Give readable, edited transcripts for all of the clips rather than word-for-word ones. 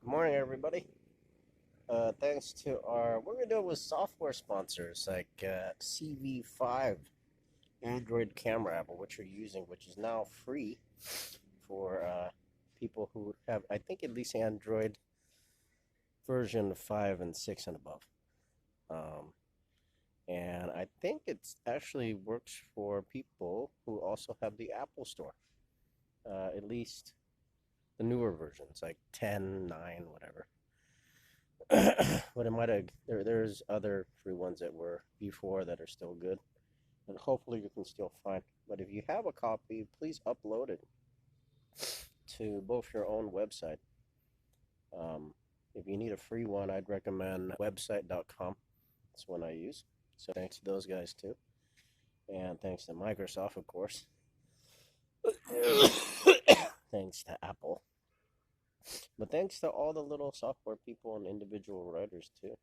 Morning, everybody. Thanks to we're gonna do it with software sponsors like CV5 Android camera app, which you're using, which is now free for people who have, I think, at least Android version 5 and 6 and above. Um, and I think it actually works for people who also have the Apple Store, at least the newer versions, like 10, 9, whatever. But it might have there's other free ones that were before that are still good, and hopefully you can still find. But if you have a copy, please upload it to both your own website. If you need a free one, I'd recommend website.com. That's one I use. So thanks to those guys too, and thanks to Microsoft, of course. Thanks to Apple. But thanks to all the little software people and individual writers too.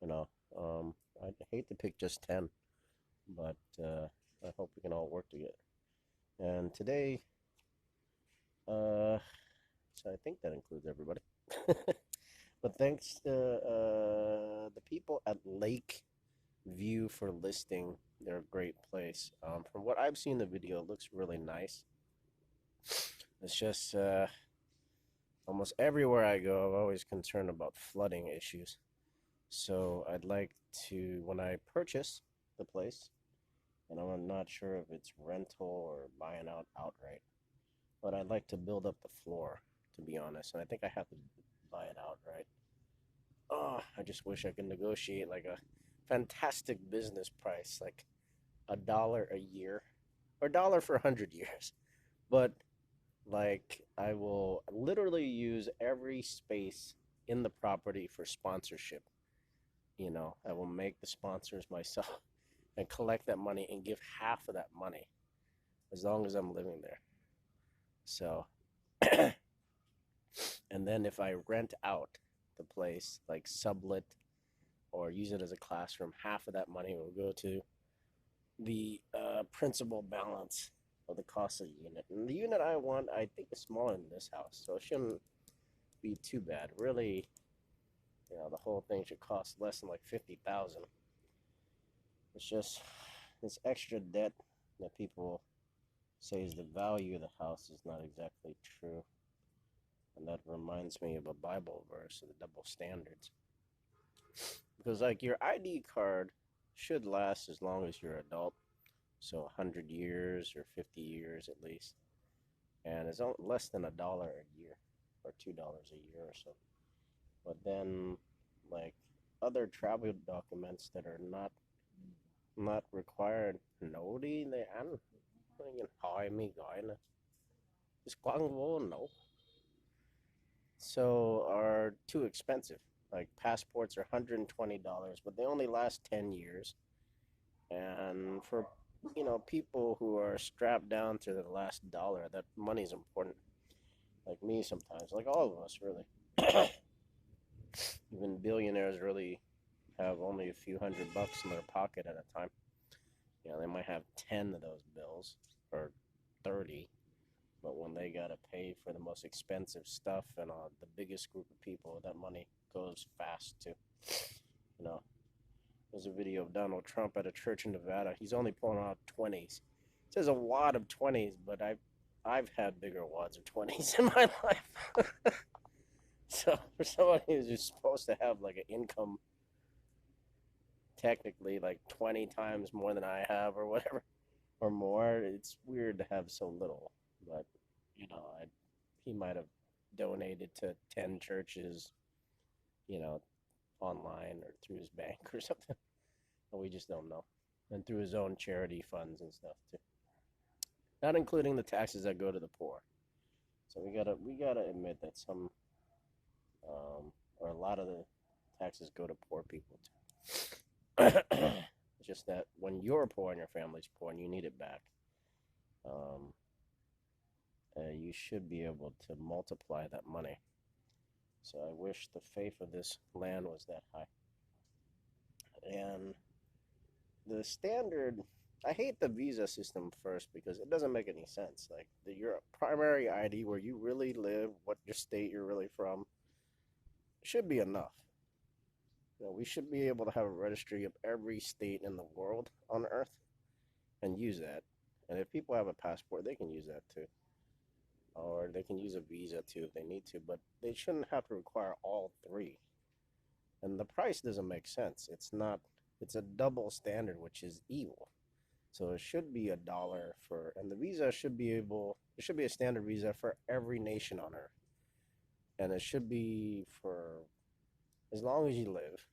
You know, I'd hate to pick just 10, but I hope we can all work together. And today, so I think that includes everybody. But thanks to the people at Lake View for listing, they're a great place. From what I've seen in the video, it looks really nice. It's just almost everywhere I go, I'm always concerned about flooding issues. So I'd like to, when I purchase the place, and I'm not sure if it's rental or buying out outright, but I'd like to build up the floor, to be honest, and I think I have to buy it outright. Oh, I just wish I could negotiate like a fantastic business price, like $1 a year, or $1 for 100 years. But like, I will literally use every space in the property for sponsorship. You know, I will make the sponsors myself and collect that money and give half of that money as long as I'm living there. So, and then if I rent out the place, like sublet or use it as a classroom, half of that money will go to the principal balance of the cost of the unit. And the unit I want, I think, is smaller than this house, so it shouldn't be too bad. Really, you know, the whole thing should cost less than like 50,000. It's just this extra debt that people say is the value of the house is not exactly true. And that reminds me of a Bible verse of the double standards. Because like your ID card should last as long as you're an adult. So 100 years or 50 years at least. And it's less than $1 a year or $2 a year or so. But then like other travel documents that are not required, no đi để ăn hỏi me gọi just quăng vô no, so are too expensive. Like passports are $120, but they only last 10 years. And for, you know, people who are strapped down to the last dollar, that money is important. Like me sometimes, like all of us really. Even billionaires really have only a few $100 in their pocket at a time. You know, they might have 10 of those bills or 30, but when they got to pay for the most expensive stuff and the biggest group of people, that money goes fast too. You know, there's a video of Donald Trump at a church in Nevada. He's only pulling out 20s. It says a wad of 20s, but I've had bigger wads of 20s in my life. So for somebody who's just supposed to have like an income technically like 20 times more than I have or whatever, or more, it's weird to have so little. But, you know, he might have donated to 10 churches, you know, online or through his bank or something. And we just don't know. And through his own charity funds and stuff too. Not including the taxes that go to the poor. So we gotta admit that some or a lot of the taxes go to poor people too. It's just that when you're poor and your family's poor and you need it back, you should be able to multiply that money. So I wish the faith of this land was that high. And the standard, I hate the visa system first because it doesn't make any sense. Like your primary ID, where you really live, what your state you're really from, should be enough. We should be able to have a registry of every state in the world on Earth and use that. And if people have a passport, they can use that too. Or they can use a visa too if they need to, but they shouldn't have to require all three. And the price doesn't make sense. It's not, it's a double standard, which is evil. So it should be $1 for, and the visa should be it should be a standard visa for every nation on Earth. And it should be for as long as you live,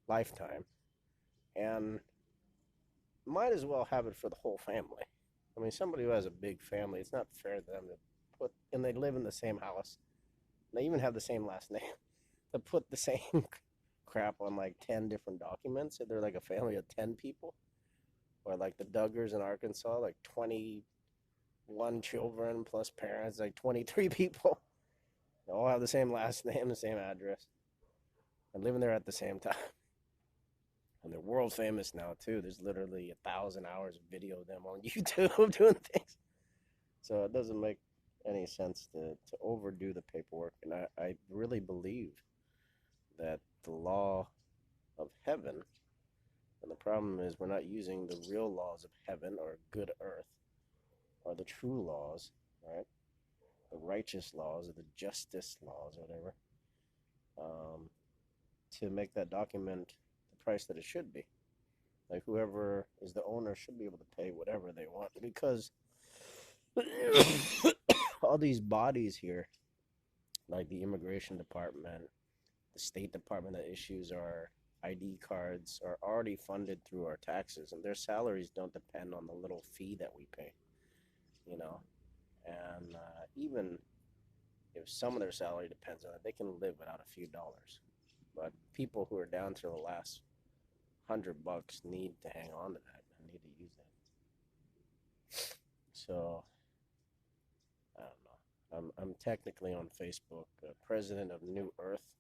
lifetime, and might as well have it for the whole family. I mean, somebody who has a big family, it's not fair to them to put, and they live in the same house, they even have the same last name, to put the same crap on like 10 different documents. So they're like a family of 10 people, or like the Duggars in Arkansas, like 21 children plus parents, like 23 people. They all have the same last name, the same address, and living there at the same time. And they're world famous now too. There's literally 1,000 hours of video of them on YouTube doing things. So it doesn't make any sense to overdo the paperwork. And I really believe that the law of heaven, and the problem is we're not using the real laws of heaven or good earth or the true laws, right? The righteous laws or the justice laws or whatever, to make that document the price that it should be. Like whoever is the owner should be able to pay whatever they want, because all these bodies here, like the immigration department, the State Department that issues our ID cards, are already funded through our taxes, and their salaries don't depend on the little fee that we pay, you know. And even if some of their salary depends on it, they can live without a few dollars. But people who are down to the last $100 need to hang on to that and need to use that. So I don't know. I'm technically on Facebook, president of New Earth.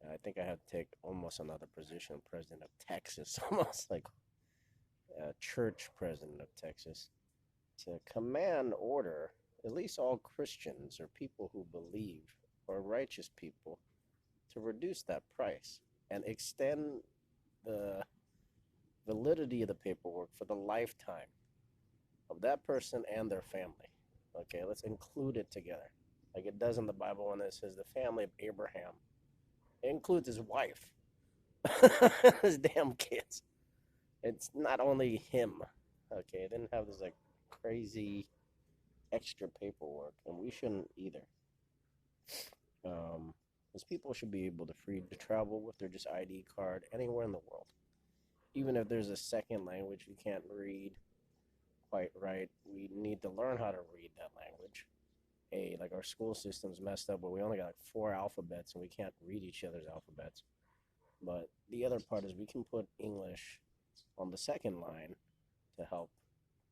And I think I have to take almost another position, president of Texas, almost like church president of Texas, to command order at least all Christians or people who believe or righteous people to reduce that price and extend the validity of the paperwork for the lifetime of that person and their family. Okay, let's include it together. Like it does in the Bible when it says the family of Abraham. It includes his wife, his damn kids. It's not only him. Okay, it didn't have this like crazy extra paperwork, and we shouldn't either. Because people should be able to free to travel with their just ID card anywhere in the world. Even if there's a second language we can't read quite right, we need to learn how to read that language. Like our school system's messed up, but we only got like 4 alphabets and we can't read each other's alphabets. But the other part is we can put English on the second line to help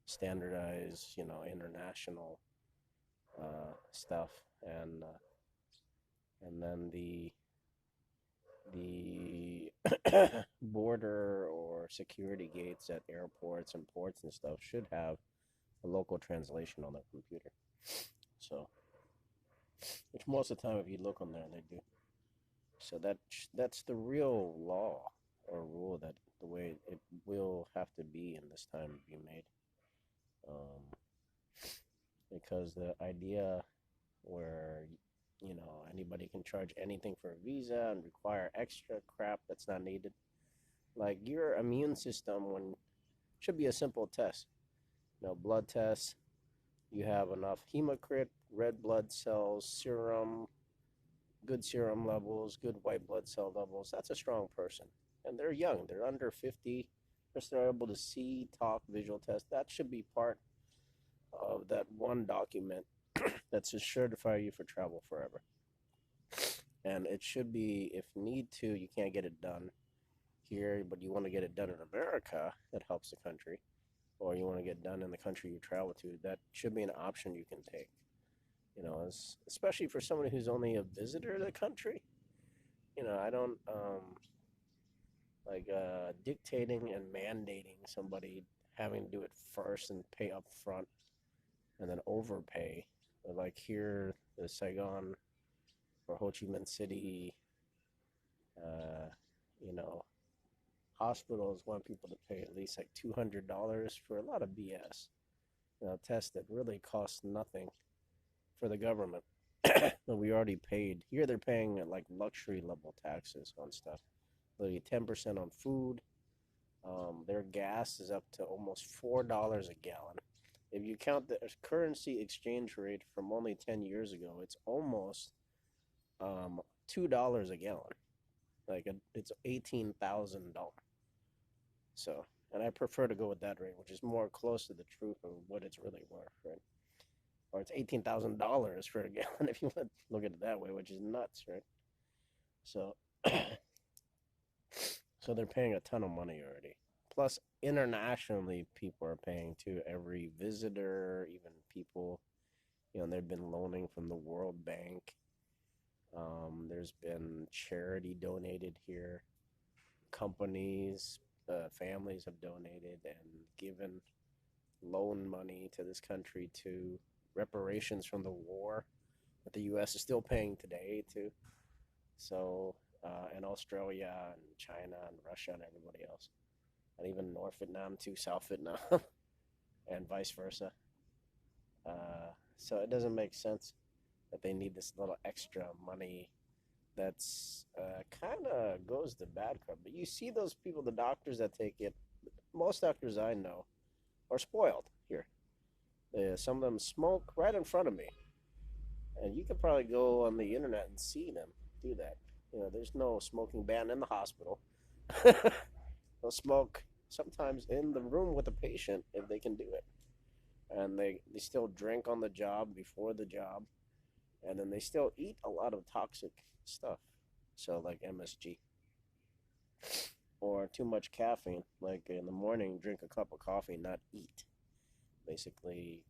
standardize, international stuff, and then the border or security gates at airports and ports and stuff should have a local translation on their computer. So, which most of the time, if you look on there, they do. So that's the real law or rule, that the way it will have to be in this time to be made. Because the idea where anybody can charge anything for a visa and require extra crap that's not needed, like your immune system should be a simple test, blood tests. You have enough hematocrit, red blood cells, serum, good serum levels, good white blood cell levels. That's a strong person, and they're young, they're under 50. They're able to see, talk, visual test. That should be part of that one document that's to certify you for travel forever. And it should be, if need to, you can't get it done here, but you want to get it done in America, that helps the country, or you want to get done in the country you travel to, that should be an option you can take. Especially for somebody who's only a visitor to the country. I don't dictating and mandating somebody having to do it first and pay up front and then overpay. Like here, the Saigon or Ho Chi Minh City, uh, you know, hospitals want people to pay at least like $200 for a lot of BS. Tests that really cost nothing for the government. That we already paid. Here they're paying like luxury level taxes on stuff. Literally 10% on food. Their gas is up to almost $4 a gallon. If you count the currency exchange rate from only 10 years ago, it's almost $2 a gallon. It's $18,000. So, and I prefer to go with that rate, which is more close to the truth of what it's really worth, right? Or it's $18,000 for a gallon if you look at it that way, which is nuts, right? So, so they're paying a ton of money already. Plus, internationally, people are paying too. Every visitor, even people, they've been loaning from the World Bank. There's been charity donated here. Companies, families have donated and given loan money to this country to reparations from the war that the U.S. is still paying today too. So, and Australia and China and Russia and everybody else, and even North Vietnam too, South Vietnam, and vice versa. So it doesn't make sense that they need this little extra money that's kind of goes to bad crap. But you see those people, the doctors that take it, most doctors I know are spoiled here. Some of them smoke right in front of me. And you could probably go on the internet and see them do that. There's no smoking ban in the hospital. They'll smoke sometimes in the room with the patient if they can do it. And they still drink on the job, before the job. And then they still eat a lot of toxic stuff. So like MSG. Or too much caffeine. Like in the morning, drink a cup of coffee, not eat. Basically,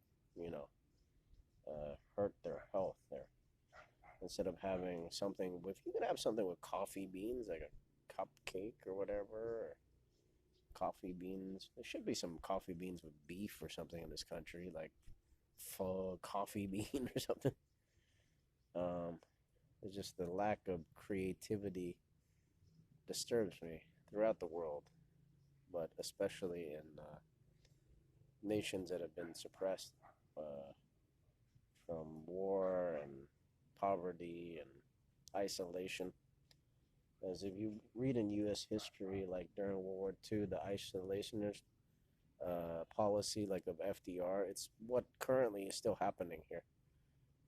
hurt their health there. Instead of having something with, you can have something with coffee beans, like a cupcake or whatever, or coffee beans. There should be some coffee beans with beef or something in this country, like pho coffee bean or something. It's just the lack of creativity disturbs me throughout the world, but especially in nations that have been suppressed from war and poverty and isolation. As if you read in U.S. history, like during World War II, the isolationist policy, like of FDR, it's what currently is still happening here,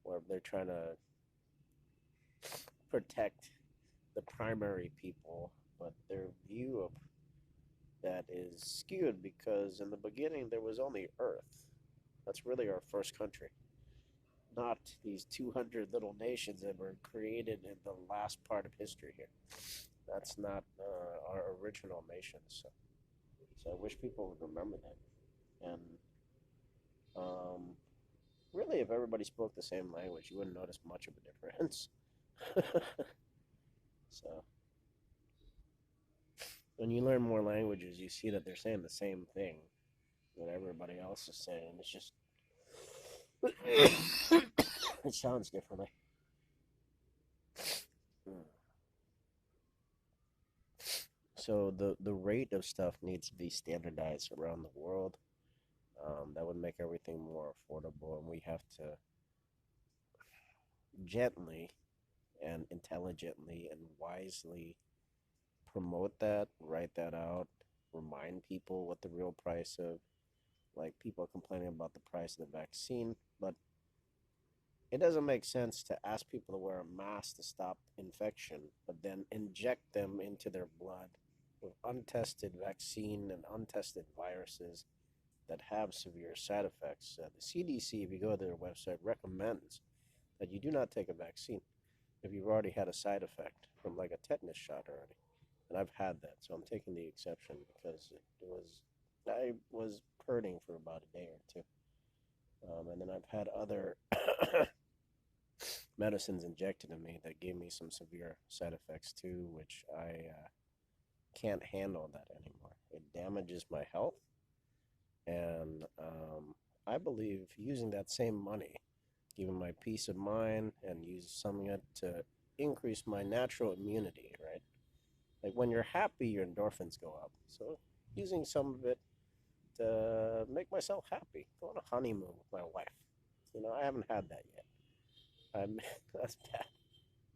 where they're trying to protect the primary people, but their view of that is skewed because in the beginning there was only Earth. That's really our first country, not these 200 little nations that were created in the last part of history here. That's not our original nation. So I wish people would remember that. And really, if everybody spoke the same language, you wouldn't notice much of a difference. So when you learn more languages, you see that they're saying the same thing that everybody else is saying. It's just it sounds differently. So the rate of stuff needs to be standardized around the world. That would make everything more affordable, and we have to gently and intelligently and wisely promote that, write that out, remind people what the real price of, like people are complaining about the price of the vaccine, but it doesn't make sense to ask people to wear a mask to stop infection, but then inject them into their blood with untested vaccine and untested viruses that have severe side effects. The CDC, if you go to their website, recommends that you do not take a vaccine if you've already had a side effect from like a tetanus shot already. And I've had that, so I'm taking the exception because I was hurting for about a day or two. And then I've had other medicines injected in me that gave me some severe side effects too, which I can't handle that anymore. It damages my health. And I believe using that same money, giving my peace of mind and use some of it to increase my natural immunity, right? Like when you're happy, your endorphins go up. So using some of it to make myself happy. Go on a honeymoon with my wife. I haven't had that yet. I'm that's bad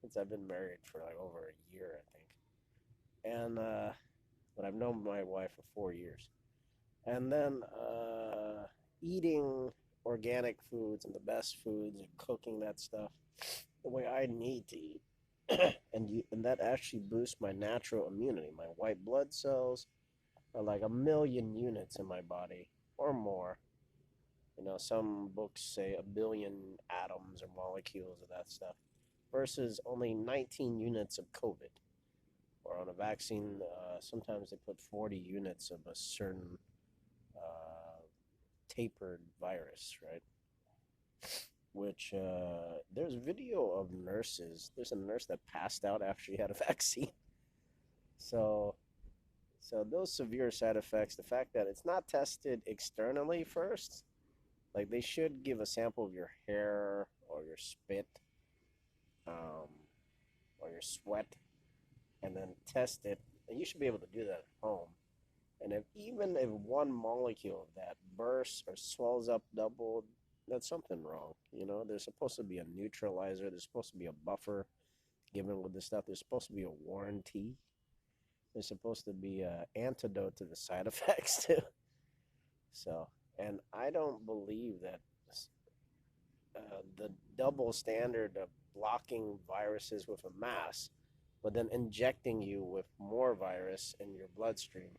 since I've been married for like over a year, I think. And but I've known my wife for 4 years. And then eating organic foods and the best foods and cooking that stuff the way I need to eat. And that actually boosts my natural immunity. My white blood cells are like 1 million units in my body or more. Some books say 1 billion atoms or molecules of that stuff versus only 19 units of COVID. Or on a vaccine, sometimes they put 40 units of a certain tapered virus, right? Which there's video of nurses. There's a nurse that passed out after she had a vaccine. So, so those severe side effects, the fact that it's not tested externally first, like they should give a sample of your hair or your spit, um, or your sweat, and then test it. And you should be able to do that at home. And even if one molecule of that bursts or swells up double, that's something wrong. There's supposed to be a neutralizer. There's supposed to be a buffer given with this stuff. There's supposed to be a warranty. There's supposed to be an antidote to the side effects too. So, and I don't believe that the double standard of blocking viruses with a mask, but then injecting you with more virus in your bloodstream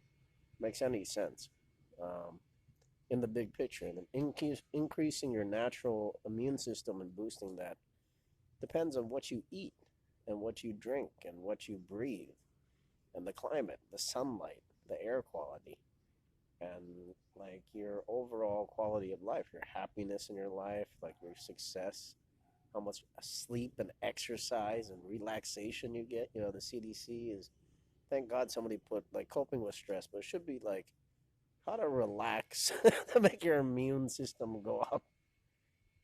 makes any sense in the big picture. And then increasing your natural immune system and boosting that depends on what you eat and what you drink and what you breathe and the climate, the sunlight, the air quality, and like your overall quality of life, your happiness in your life, like your success, how much sleep and exercise and relaxation you get. The CDC is, thank God somebody put like coping with stress, but it should be like how to relax to make your immune system go up,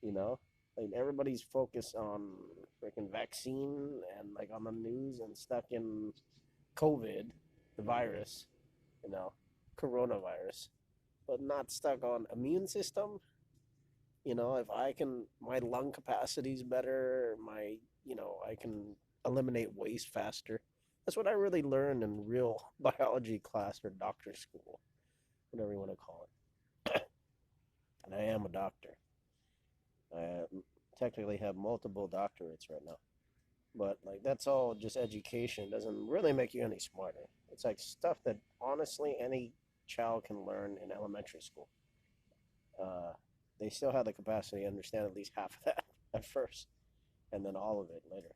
you know? Like everybody's focused on freaking vaccine and like on the news and stuck in COVID, the virus, you know, coronavirus, but not stuck on immune system. If I can, my lung capacity is better, I can eliminate waste faster. That's what I really learned in real biology class or doctor school, whatever you want to call it. And I am a doctor. I technically have multiple doctorates right now. But like that's all just education. It doesn't really make you any smarter. It's like stuff that honestly any child can learn in elementary school. Uh, they still have the capacity to understand at least half of that at first, and then all of it later.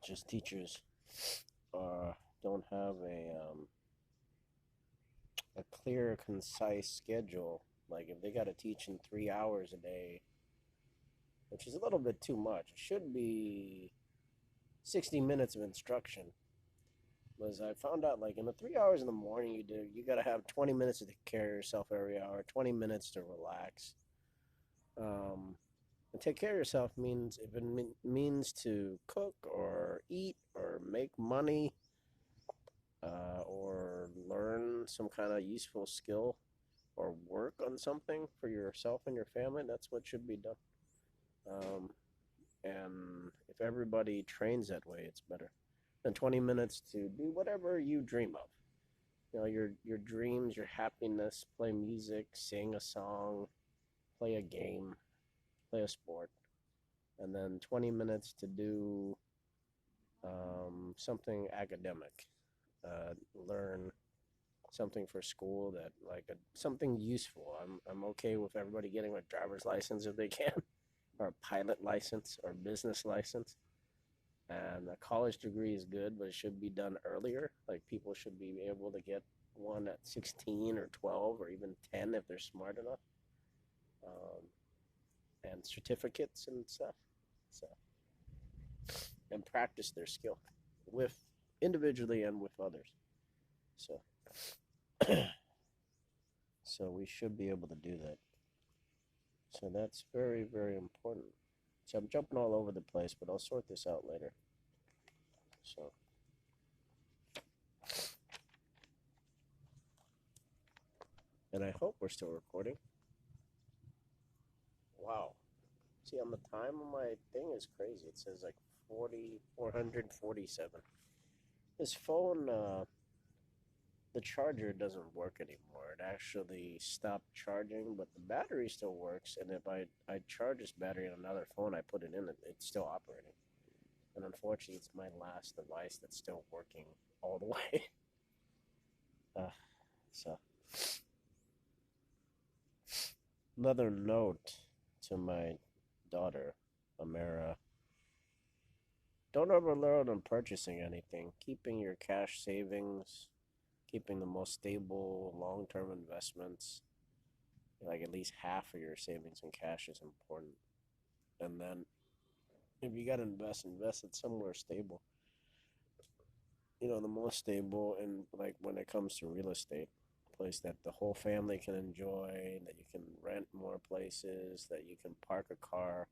Just teachers don't have a clear, concise schedule. Like if they got to teach in 3 hours a day, which is a little bit too much. It should be 60 minutes of instruction. Because I found out, like in the 3 hours in the morning, you got to have 20 minutes to take care of yourself every hour, 20 minutes to relax. And take care of yourself means if it means to cook or eat or make money, or learn some kind of useful skill or work on something for yourself and your family, that's what should be done. And if everybody trains that way, it's better. And 20 minutes to do whatever you dream of. Your dreams, your happiness, play music, sing a song, play a game, play a sport. And then 20 minutes to do something academic, learn something for school that something useful. I'm okay with everybody getting a driver's license if they can, or a pilot license or business license. And a college degree is good, but it should be done earlier. Like people should be able to get one at 16 or 12 or even 10 if they're smart enough. And certificates and stuff. So, and practice their skill with individually and with others. So, so we should be able to do that. So that's very, very important. So I'm jumping all over the place, but I'll sort this out later. So, and I hope we're still recording. Wow. See, on the time on my thing is crazy. It says like 447. This phone, the charger doesn't work anymore. It actually stopped charging, but the battery still works. And if I charge this battery on another phone, I put it in, it's still operating. And unfortunately, it's my last device that's still working all the way. So, another note to my daughter, Amara. Don't overload on purchasing anything. Keeping your cash savings, keeping the most stable long-term investments, like at least half of your savings in cash is important. And then if you gotta invest it somewhere stable. The most stable, and like when it comes to real estate, a place that the whole family can enjoy, that you can rent more places, that you can park a car.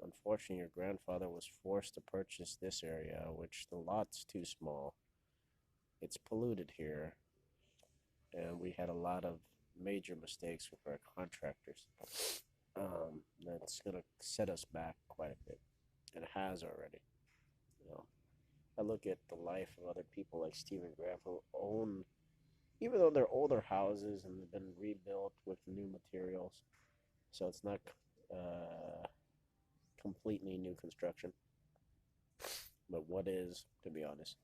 Unfortunately, your grandfather was forced to purchase this area, which the lot's too small. It's polluted here, and we had a lot of major mistakes with our contractors. That's gonna set us back quite a bit, and it has already. You know, I look at the life of other people like Stephen Graham who own, even though they're older houses and they've been rebuilt with new materials, so it's not completely new construction. But what is, to be honest,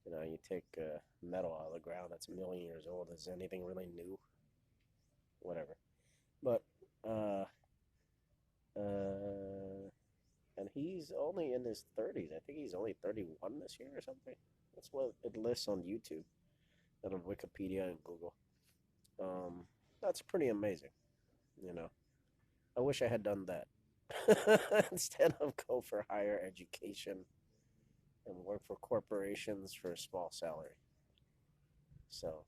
you take metal out of the ground that's a million years old. Is anything really new? Whatever. But and he's only in his 30s. I think he's only 31 this year or something. That's what it lists on YouTube and on Wikipedia and Google. That's pretty amazing. You know, I wish I had done that instead of go for higher education and work for corporations for a small salary. So,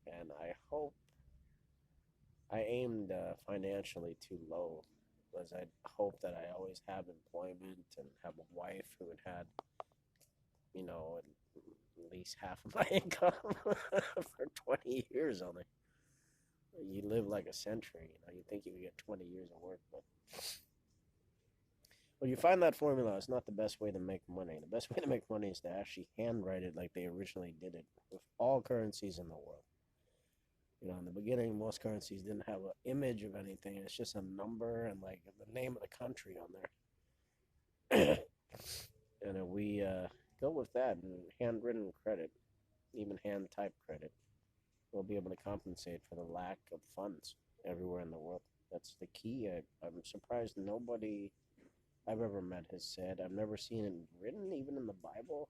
and I hope I aimed financially too low, because I hope that I always have employment and have a wife who had, at least half of my income for 20 years only. You live like a century, you think you would get 20 years of work, but when you find that formula, it's not the best way to make money. The best way to make money is to actually handwrite it like they originally did it with all currencies in the world. In the beginning, most currencies didn't have an image of anything. It's just a number and like the name of the country on there. And if we go with that and handwritten credit, even hand typed credit, we'll be able to compensate for the lack of funds everywhere in the world. That's the key. I'm surprised nobody I've ever met has said. I've never seen it written, even in the Bible.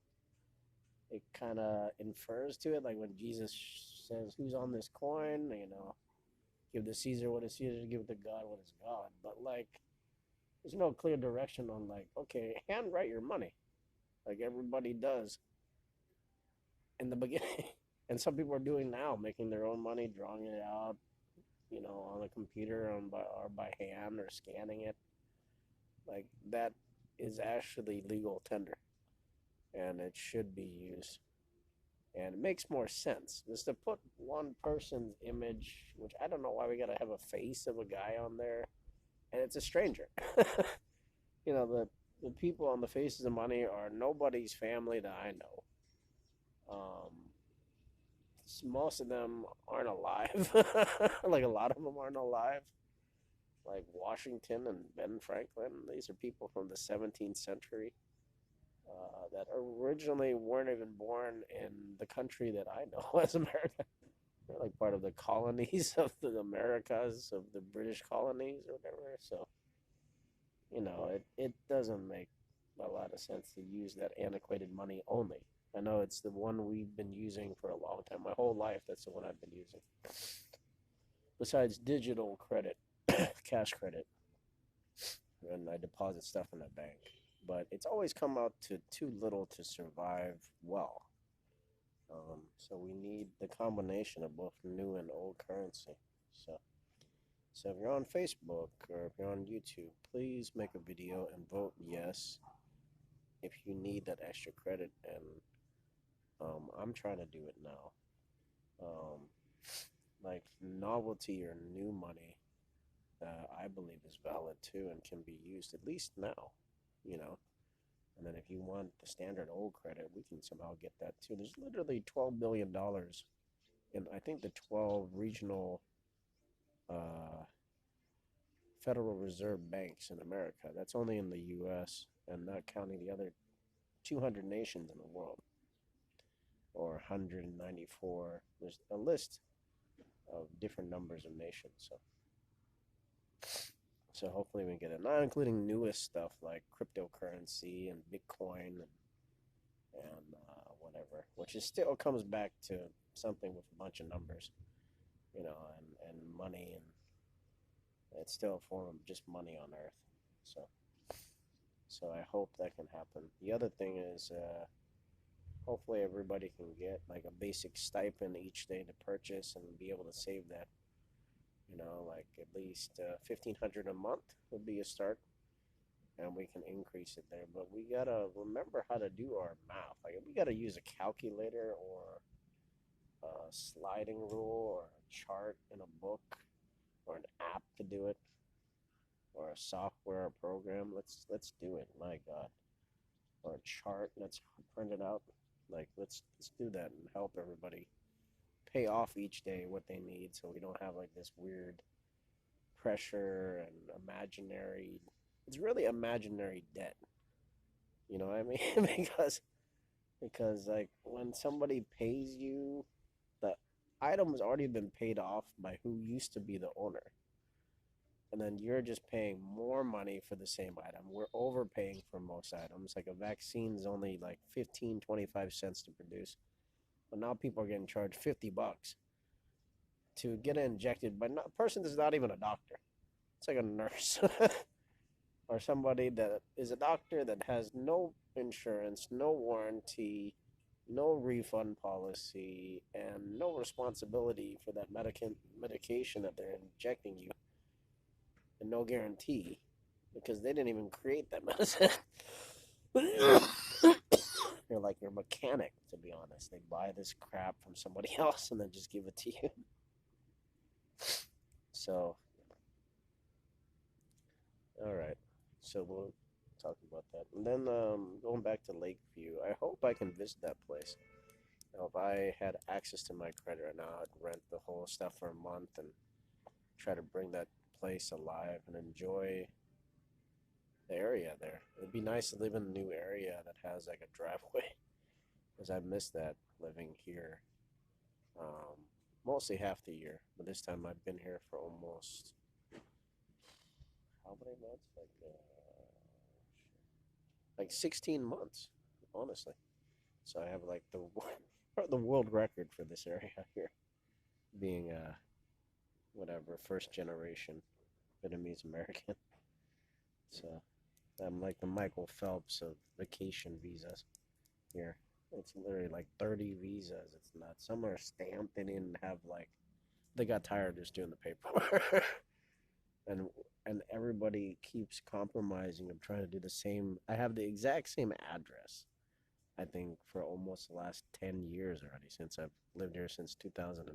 It kind of infers to it, like when Jesus says, "Who's on this coin?" Give to Caesar what is Caesar, give to God what is God. But like, there's no clear direction on like, okay, handwrite your money, like everybody does in the beginning, and some people are doing now, making their own money, drawing it out, on a computer or by hand or scanning it. Like that is actually legal tender, and it should be used. And it makes more sense just to put one person's image, which I don't know why we gotta have a face of a guy on there, and it's a stranger. The people on the faces of money are nobody's family that I know. Most of them aren't alive. Like a lot of them aren't alive. Like Washington and Ben Franklin, these are people from the 17th century. That originally weren't even born in the country that I know as America. They're like part of the colonies of the Americas, of the British colonies or whatever. So, it doesn't make a lot of sense to use that antiquated money only. I know it's the one we've been using for a long time. My whole life, that's the one I've been using. Besides digital credit, cash credit, and I deposit stuff in a bank. But it's always come out to too little to survive well. So we need the combination of both new and old currency. So So if you're on Facebook or if you're on YouTube, please make a video and vote yes if you need that extra credit. And I'm trying to do it now. Um, like novelty or new money, I believe is valid too and can be used at least now, you know. And then if you want the standard old credit, we can somehow get that too. There's literally $12 billion in I think the 12 regional uh, Federal Reserve banks in America. That's only in the U.S. and not counting the other 200 nations in the world, or 194. There's a list of different numbers of nations. So hopefully we get it. Not including newest stuff like cryptocurrency and Bitcoin and whatever, which is still comes back to something with a bunch of numbers, and money, and it's still a form of just money on Earth. So, so I hope that can happen. The other thing is, hopefully everybody can get like a basic stipend each day to purchase and be able to save that. Like at least 1,500 a month would be a start, and we can increase it there. But we gotta remember how to do our math. Like we gotta use a calculator or a sliding rule or a chart in a book or an app to do it, or a software or program. Let's do it. My God, or a chart. Let's print it out. Like let's do that and help everybody pay off each day what they need, so we don't have like this weird pressure and imaginary. It's really imaginary debt. You know what I mean? because like when somebody pays you, the item has already been paid off by who used to be the owner. And then you're just paying more money for the same item. We're overpaying for most items. Like a vaccine is only like 15, 25 cents to produce. But now people are getting charged $50 to get it injected by a person that's not even a doctor. It's like a nurse or somebody that is a doctor that has no insurance, no warranty, no refund policy, and no responsibility for that medication that they're injecting you, and no guarantee because they didn't even create that medicine. They're like your mechanic, to be honest. They buy this crap from somebody else and then just give it to you. So, all right. So we'll talk about that. And then going back to Lakeview, I hope I can visit that place. If I had access to my credit right now, I'd rent the whole stuff for a month and try to bring that place alive and enjoy the area there. It'd be nice to live in a new area that has like a driveway, because I miss that living here. Um, Mostly half the year, but this time I've been here for almost how many months? Like 16 months, honestly. So I have like the the world record for this area here, being whatever first generation Vietnamese American. So I'm like the Michael Phelps of vacation visas here. It's literally like 30 visas. It's nuts. Some are stamped. They didn't have like they got tired of just doing the paperwork. and and everybody keeps compromising of trying to do the same. I have the exact same address, I think, for almost the last 10 years already, since I've lived here since 2009.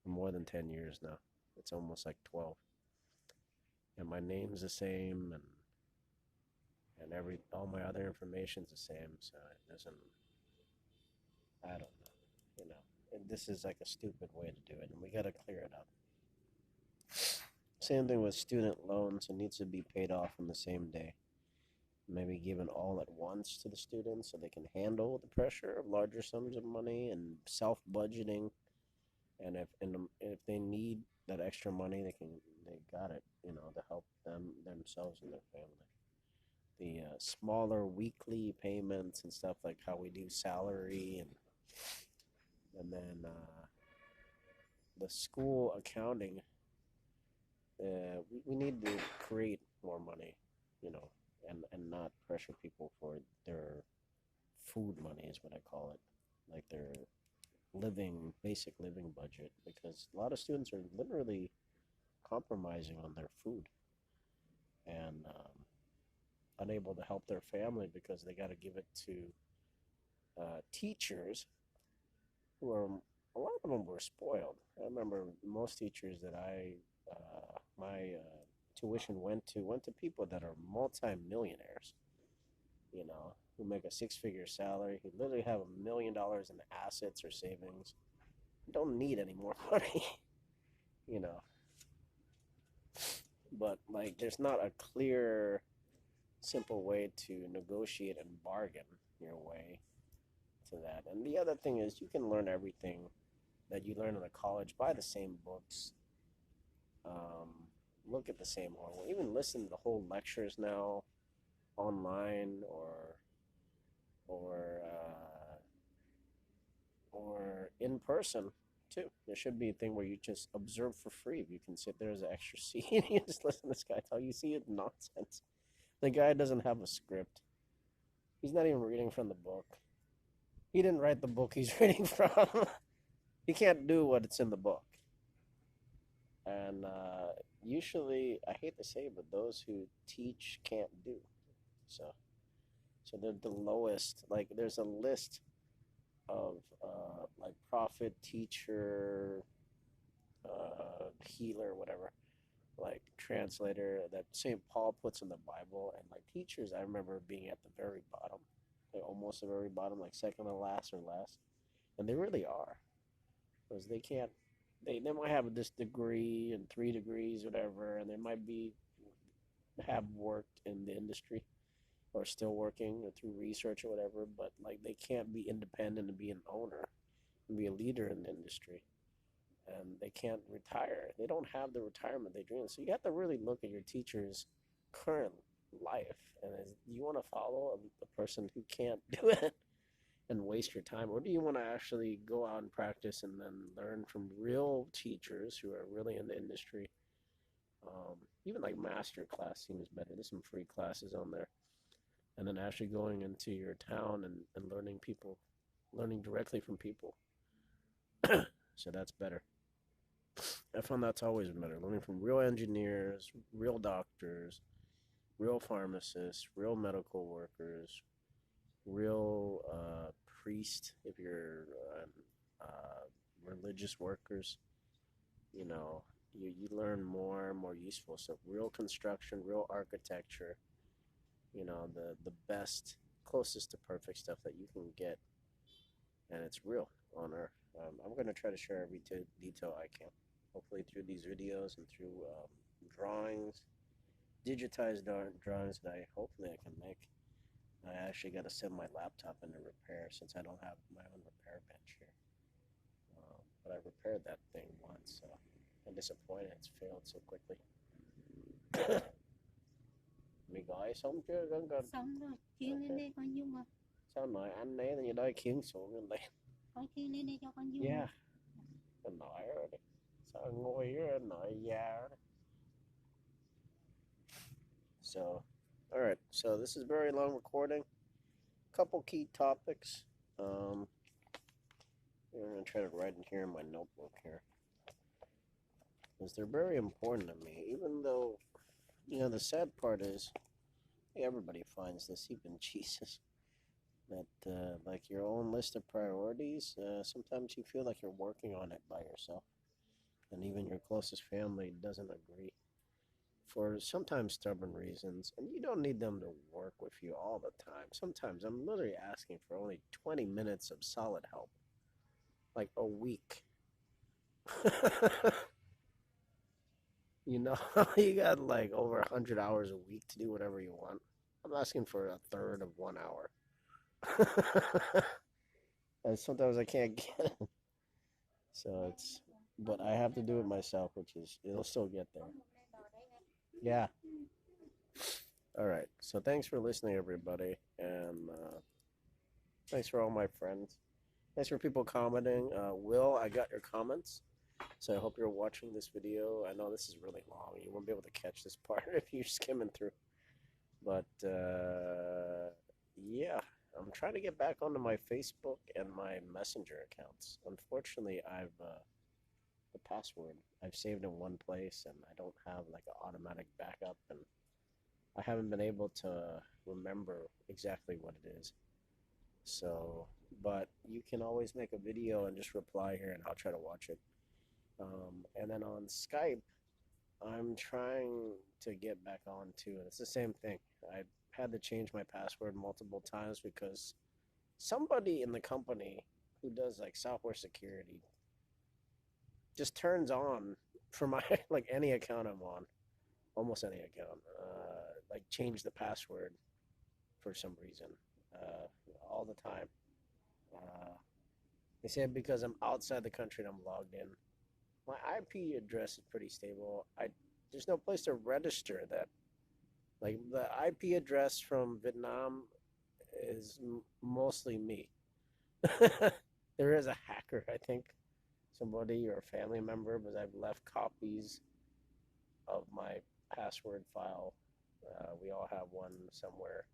More than 10 years now. It's almost like 12. And my name's the same, and every all my other information's the same, so it doesn't, I don't know, you know. And this is like a stupid way to do it, and we got to clear it up. Same thing with student loans. It needs to be paid off on the same day. Maybe given all at once to the students so they can handle the pressure of larger sums of money and self-budgeting. And if they need that extra money, they got it, to help themselves and their family. The smaller weekly payments and stuff, like how we do salary, and then the school accounting. We need to create more money, and not pressure people for their food money, is what I call it, like their basic living budget, because a lot of students are literally compromising on their food and unable to help their family because they got to give it to teachers who are, a lot of them were spoiled. I remember most teachers that my tuition went to people that are multi-millionaires, who make a six-figure salary, who literally have $1 million in assets or savings, don't need any more money, you know. But like, there's not a clear, simple way to negotiate and bargain your way to that. And the other thing is, you can learn everything that you learn in a college, buy the same books, um, look at the same homework, even listen to the whole lectures now online or or in person too. There should be a thing where you just observe for free. You can sit there as an extra seat and you just listen to this guy tell you. See, it's nonsense. The guy doesn't have a script. He's not even reading from the book. He didn't write the book he's reading from. He can't do what it's in the book. And usually, I hate to say it, but those who teach can't do. So they're the lowest. Like, there's a list of like prophet, teacher, healer, whatever, like translator that St. Paul puts in the Bible. And like teachers, I remember being at the very bottom, like almost the very bottom, like second to last or last. And they really are, because they can't. They might have this degree and 3 degrees, whatever, and they might have worked in the industry or still working or through research or whatever, but like they can't be independent and be an owner and be a leader in the industry. And they can't retire. They don't have the retirement they dream. So you have to really look at your teacher's current life. And do you want to follow a person who can't do it and waste your time? Or do you want to actually go out and practice and then learn from real teachers who are really in the industry? Even like master class seems better. There's some free classes on there. And then actually going into your town and learning directly from people. So that's better. I found that's always better. Learning from real engineers, real doctors, real pharmacists, real medical workers, real priests, if you're religious workers. You learn more and more useful stuff. Real construction, real architecture, the best, closest to perfect stuff that you can get, and it's real on Earth. I'm going to try to share every detail I can, hopefully through these videos and through drawings, digitized drawings that hopefully I can make. I actually got to send my laptop into repair since I don't have my own repair bench here. But I repaired that thing once, so I'm disappointed it's failed so quickly. Mày gọi xong chưa? Gần. Xong rồi, chuyên lên đây con Dung à. Sao nói anh ấy thì đôi khiến xuống lên đây. Con chuyên lên đây cho con Dung. Yeah. Anh nói rồi đấy. Sao ngồi here nói yeah. So, all right. So this is a very long recording. Couple key topics. I'm gonna try to write in here in my notebook here, because they're very important to me. Even though, the sad part is, everybody finds this, even Jesus, that like your own list of priorities. Sometimes you feel like you're working on it by yourself, and even your closest family doesn't agree, for sometimes stubborn reasons, and you don't need them to work with you all the time. Sometimes I'm literally asking for only 20 minutes of solid help, like a week. You got like over 100 hours a week to do whatever you want. I'm asking for a third of 1 hour. And sometimes I can't get it. So but I have to do it myself, which is, it'll still get there. Yeah. All right. So thanks for listening, everybody. And thanks for all my friends. Thanks for people commenting. Will, I got your comments. So I hope you're watching this video. I know this is really long. You won't be able to catch this part if you're skimming through. But yeah, I'm trying to get back onto my Facebook and my Messenger accounts. Unfortunately, the password. I've saved in one place, and I don't have like an automatic backup, and I haven't been able to remember exactly what it is. So, but you can always make a video and just reply here, and I'll try to watch it. And then on Skype, I'm trying to get back on too. And it's the same thing. I had to change my password multiple times because somebody in the company who does like software security just turns on for my like any account I'm on, almost any account, like change the password for some reason, all the time. Uh, they say because I'm outside the country and I'm logged in. My IP address is pretty stable. There's no place to register that. Like the IP address from Vietnam is mostly me. There is a hacker, I think, somebody or a family member, but I've left copies of my password file. We all have one somewhere,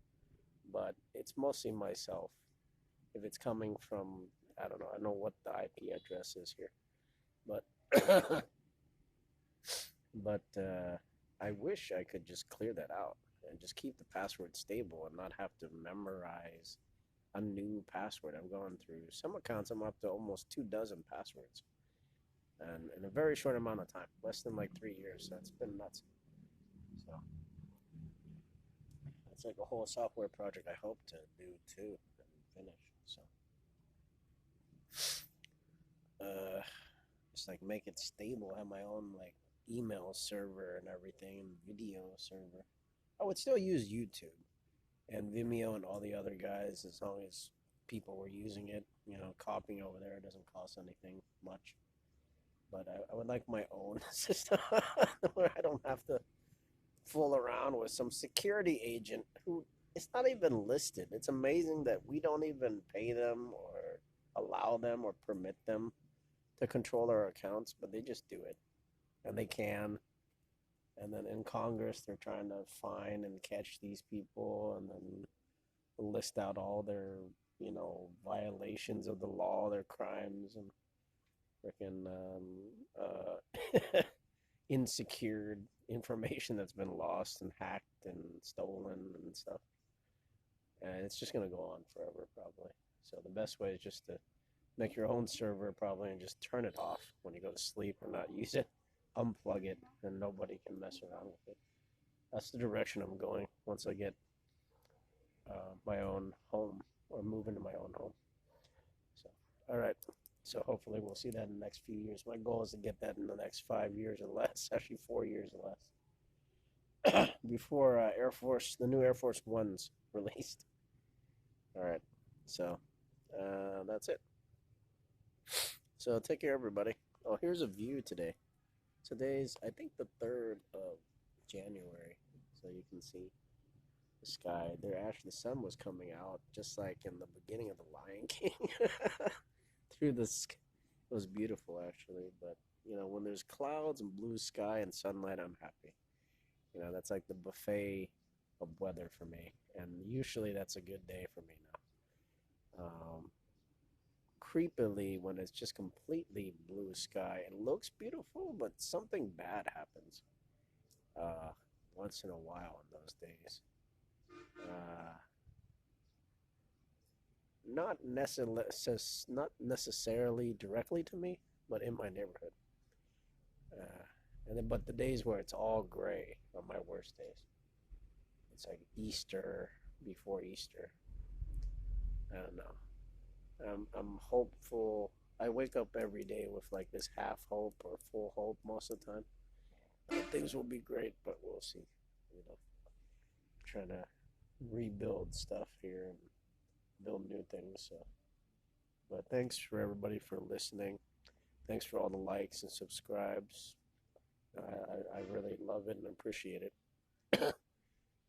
but it's mostly myself. If it's coming from, I don't know, I don't know what the IP address is here, but but I wish I could just clear that out and just keep the password stable and not have to memorize a new password. I'm going through some accounts. I'm up to almost 24 passwords, and in a very short amount of time, less than like 3 years. So it's been nuts. So it's like a whole software project I hope to do too and finish. So just like make it stable, have my own like email server and everything, video server. I would still use YouTube and Vimeo and all the other guys as long as people were using it. You know, copying over there doesn't cost anything much. But I would like my own system where I don't have to fool around with some security agent who it's not even listed. It's amazing that we don't even pay them or allow them or permit them to control our accounts, but they just do it. And they can. And then in Congress, they're trying to find and catch these people and then list out all their, violations of the law, their crimes, and freaking insecure information that's been lost and hacked and stolen and stuff. And it's just going to go on forever, probably. So the best way is just to make your own server, probably, and just turn it off when you go to sleep or not use it. Unplug it, and nobody can mess around with it. That's the direction I'm going once I get my own home or move into my own home. So, all right. So hopefully we'll see that in the next few years. My goal is to get that in the next 5 years or less, actually 4 years or less, before the new Air Force One's released. All right. So that's it. So take care, everybody. Oh, here's a view today. Today's, I think, the 3rd of January, so you can see the sky. The sun was coming out just like in the beginning of The Lion King through the sky. It was beautiful, actually, but, when there's clouds and blue sky and sunlight, I'm happy. That's like the buffet of weather for me, and usually that's a good day for me now. Creepily, when it's just completely blue sky, it looks beautiful, but something bad happens once in a while in those days. Not necessarily directly to me, but in my neighborhood. But the days where it's all gray are my worst days. It's like Easter, before Easter. I don't know. I'm hopeful. I wake up every day with like this half hope or full hope most of the time. Things will be great, but we'll see. Trying to rebuild stuff here and build new things. So, but thanks for everybody for listening. Thanks for all the likes and subscribes. I really love it and appreciate it.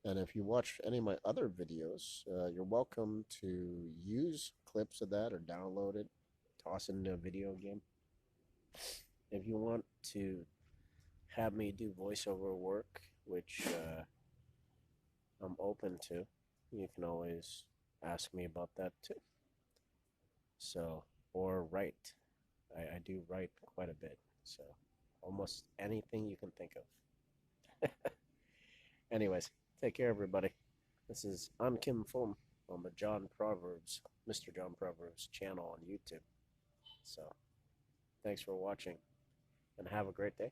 And if you watch any of my other videos, you're welcome to use clips of that or download it, toss it into a video game. If you want to have me do voiceover work, which I'm open to, you can always ask me about that too. So, or write. I do write quite a bit. So almost anything you can think of. Anyways, take care, everybody. This is I'm Kim Fulm on the John Proverbs, Mr. John Proverbs channel on YouTube. So thanks for watching and have a great day.